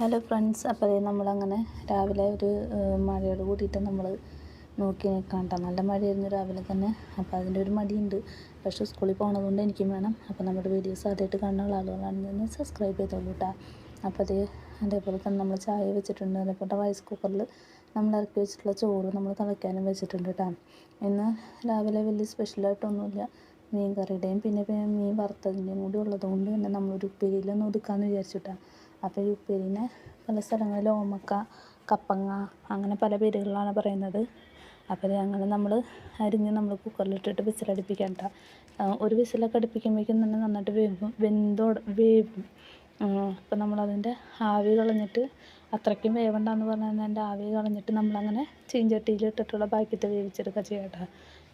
Hello friends, അപ്പോൾ നമ്മളങ്ങനെ രാവിലെ ഒരു മഴയോട് കൂടിയിട്ട് നമ്മൾ നോക്കി നിൽക്കാം കേട്ടോ. നല്ല മഴയായിരുന്നു രാവിലെ തന്നെ. അപ്പോൾ അതിൻ്റെ ഒരു മടിയുണ്ട്, പക്ഷേ സ്കൂളിൽ പോകണതുകൊണ്ട് എനിക്കും വേണം. അപ്പോൾ നമ്മുടെ വീഡിയോസ് ആദ്യമായിട്ട് കാണുന്ന ആളുകളാണെന്ന് സബ്സ്ക്രൈബ് ചെയ്തോളൂ കേട്ടോ. അപ്പോൾ അതേപോലെ തന്നെ നമ്മൾ ചായ വെച്ചിട്ടുണ്ട്. അതേപോലെ റൈസ് കുക്കറിൽ നമ്മൾ ഇറക്കി വെച്ചിട്ടുള്ള ചോറ് നമ്മൾ തിളയ്ക്കാനും വെച്ചിട്ടുണ്ട് കേട്ടോ. ഇന്ന് രാവിലെ വലിയ സ്പെഷ്യലായിട്ടൊന്നുമില്ല. മീൻ കറിയുടെയും പിന്നെ മീൻ വറുത്തതിൻ്റെയും കൂടി ഉള്ളതുകൊണ്ട് തന്നെ നമ്മളൊരു ഉപ്പേരിയിലൊന്നും ഒതുക്കാമെന്ന് വിചാരിച്ചിട്ടാണ്. അപ്പോൾ ഈ ഉപ്പേരിനെ പല സ്ഥലങ്ങളിൽ ഓമക്ക, കപ്പങ്ങ അങ്ങനെ പല പേരുകളിലാണ് പറയുന്നത്. അപ്പോൾ അങ്ങനെ നമ്മൾ അരിഞ്ഞ് നമ്മൾ കുക്കറിലിട്ടിട്ട് വിസിലടുപ്പിക്കേണ്ട. ഒരു വിസിലൊക്കെ അടുപ്പിക്കുമ്പോഴേക്കും തന്നെ നന്നായിട്ട് വേവും. അപ്പോൾ നമ്മളതിൻ്റെ ആവി കളഞ്ഞിട്ട്, അത്രയ്ക്കും വേവണ്ടെന്ന് പറഞ്ഞാൽ അതിൻ്റെ ആവി കളഞ്ഞിട്ട് നമ്മളങ്ങനെ ചീഞ്ചട്ടിയിലിട്ടിട്ടുള്ള ബാക്കിത്തെ വേവിച്ചെടുക്കുക ചെയ്യട്ടോ.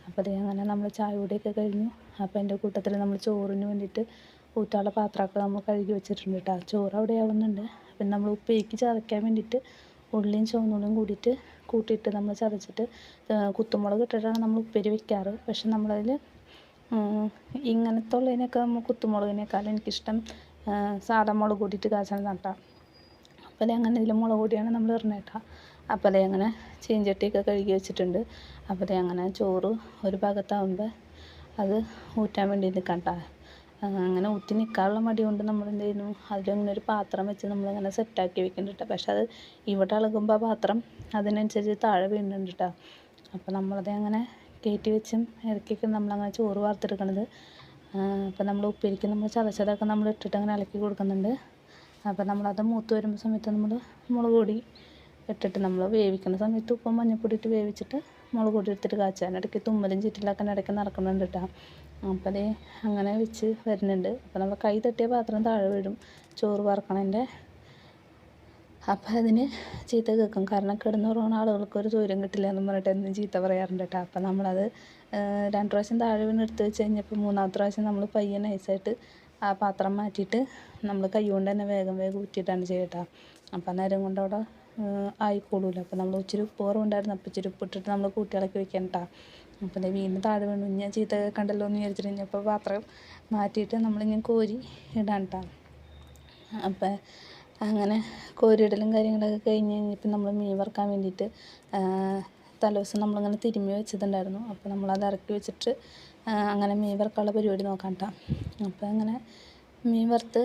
അപ്പോൾ അങ്ങനെ നമ്മൾ ചായ കൂടിയൊക്കെ കഴിഞ്ഞു. അപ്പോൾ എൻ്റെ കൂട്ടത്തിൽ നമ്മൾ ചോറിന് വേണ്ടിയിട്ട് ഊറ്റാനുള്ള പാത്രമൊക്കെ നമ്മൾ കഴുകി വെച്ചിട്ടുണ്ട് കേട്ടോ. ചോറ് അവിടെ ആവുന്നുണ്ട്. പിന്നെ നമ്മൾ ഉപ്പേരിക്ക് ചതയ്ക്കാൻ വേണ്ടിയിട്ട് ഉള്ളിയും ചുവന്നുള്ളിയും കൂട്ടിയിട്ട് നമ്മൾ ചതച്ചിട്ട് കുത്തുമുളക് ഇട്ടിട്ടാണ് നമ്മൾ ഉപ്പേരി വെക്കാറ്. പക്ഷെ നമ്മളതിൽ ഇങ്ങനത്തെ ഉള്ളതിനൊക്കെ നമ്മൾ കുത്തുമുളകിനേക്കാളും എനിക്കിഷ്ടം സാധാ മുളക് കൂട്ടിയിട്ട് കാച്ചണം കേട്ടോ. അപ്പോൾ അങ്ങനെ ഇതിൽ മുളക് പൊടിയാണ് നമ്മൾ ഇടുന്നത് കേട്ടോ. അപ്പോൾ അങ്ങനെ ചീഞ്ചട്ടിയൊക്കെ കഴുകി വെച്ചിട്ടുണ്ട്. അപ്പോൾ അങ്ങനെ ചോറ് ഒരു ഭാഗത്താവുമ്പോൾ അത് ഊറ്റാൻ വേണ്ടി നിൽക്കാം കേട്ടോ. അങ്ങനെ ഊറ്റി നിൽക്കാനുള്ള മടി കൊണ്ട് നമ്മൾ എന്ത് ചെയ്യുന്നു, അതിലിങ്ങനെ ഒരു പാത്രം വെച്ച് നമ്മളിങ്ങനെ സെറ്റാക്കി വെക്കുന്നുണ്ട്. പക്ഷെ അത് ഇവിടെ ഇളകുമ്പോൾ ആ പാത്രം അതിനനുസരിച്ച് താഴെ വീഴുന്നുണ്ട് കേട്ടോ. അപ്പോൾ നമ്മളത് അങ്ങനെ കയറ്റി വെച്ചും ഇറക്കിയൊക്കെ നമ്മളങ്ങനെ ചോറ് വാർത്തെടുക്കണത്. അപ്പോൾ നമ്മൾ ഉപ്പേരിക്ക് നമ്മൾ ചതച്ചതൊക്കെ നമ്മൾ ഇട്ടിട്ട് അങ്ങനെ ഇളക്കി കൊടുക്കുന്നുണ്ട്. അപ്പോൾ നമ്മളത് മൂത്ത് വരുമ്പോൾ സമയത്ത് നമ്മൾ മുളക് പൊടി ഇട്ടിട്ട് നമ്മൾ വേവിക്കുന്ന സമയത്ത് ഉപ്പും മഞ്ഞൾപ്പൊടി ഇട്ട് വേവിച്ചിട്ട് മുളക് പൊടി എടുത്തിട്ട് കാച്ചാൻ ഇടയ്ക്ക് തുമ്മലും ചീറ്റിലൊക്കെ ഇടയ്ക്ക് നടക്കുന്നുണ്ട് കേട്ടോ. അപ്പോൾ അങ്ങനെ വെച്ച് വരുന്നുണ്ട്. അപ്പോൾ നമ്മൾ കൈ തട്ടിയ പാത്രം താഴെ വീഴും ചോറ് വറക്കണതിൻ്റെ. അപ്പോൾ അതിന് ചീത്ത കേൾക്കും, കാരണം കിടന്നുറങ്ങുന്ന ആളുകൾക്ക് ഒരു സൗകര്യം കിട്ടില്ല എന്ന് പറഞ്ഞിട്ട് എന്നും ചീത്ത പറയാറുണ്ട് കേട്ടോ. അപ്പോൾ നമ്മളത് 2 പ്രാവശ്യം താഴെ വീണ് എടുത്ത് വെച്ച് കഴിഞ്ഞപ്പോൾ 3ാമത്തെ പ്രാവശ്യം നമ്മൾ പയ്യെ നൈസായിട്ട് ആ പാത്രം മാറ്റിയിട്ട് നമ്മൾ കൈ കൊണ്ട് തന്നെ വേഗം ഊറ്റിയിട്ടാണ് ചെയ്യട്ടോ. അപ്പോൾ നേരം കൊണ്ട് അവിടെ ആയിക്കോളൂല്ലോ. അപ്പോൾ നമ്മൾ ഇച്ചിരി ഉപ്പ് കുറവുണ്ടായിരുന്നു. അപ്പോൾ ഇച്ചിരി ഉപ്പിട്ടിട്ട് നമ്മൾ കൂട്ടിയിളക്കി വെക്കണം കേട്ടോ. അപ്പോൾ വീണ്ടും താഴെ വീണു. ഞാൻ ചീത്ത കേൾക്കണ്ടല്ലോ എന്ന് വിചാരിച്ചിട്ട് കഴിഞ്ഞപ്പോൾ പാത്രം മാറ്റിയിട്ട് നമ്മളിങ്ങനെ കോരി ഇടാൻ കേട്ടോ. അപ്പോൾ അങ്ങനെ കോരിയിടലും കാര്യങ്ങളൊക്കെ കഴിഞ്ഞ് കഴിഞ്ഞപ്പോൾ നമ്മൾ മീൻ വറുക്കാൻ വേണ്ടിയിട്ട് തലേദിവസം നമ്മളിങ്ങനെ തിരുമ്മി വെച്ചിട്ടുണ്ടായിരുന്നു. അപ്പോൾ നമ്മളത് ഇറക്കി വെച്ചിട്ട് അങ്ങനെ മീൻ വറുക്കാനുള്ള പരിപാടി നോക്കാം കേട്ടോ. അപ്പോൾ അങ്ങനെ മീൻ വറുത്ത്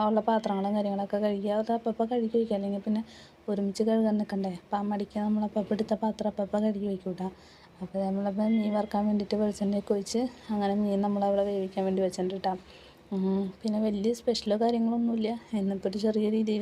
ഉള്ള പാത്രങ്ങളും കാര്യങ്ങളൊക്കെ കഴുകി അത് അപ്പം കഴുകി വയ്ക്കുക, അല്ലെങ്കിൽ പിന്നെ ഒരുമിച്ച് കഴുകാൻ നിൽക്കണ്ടേ. അപ്പം ആ മടിക്ക് നമ്മളപ്പം എടുത്ത പാത്രം അപ്പം കഴുകി വയ്ക്കും കേട്ടോ. അപ്പോൾ നമ്മളപ്പം മീൻ വറുക്കാൻ വേണ്ടിയിട്ട് വെളിച്ചെണ്ണയൊക്കെ ഒഴിച്ച് അങ്ങനെ മീൻ നമ്മളവിടെ വേവിക്കാൻ വേണ്ടി വെച്ചിട്ടുണ്ട് കേട്ടോ. പിന്നെ വലിയ സ്പെഷ്യലോ കാര്യങ്ങളൊന്നുമില്ല. എന്നിപ്പോൾ ഒരു ചെറിയ രീതിയിൽ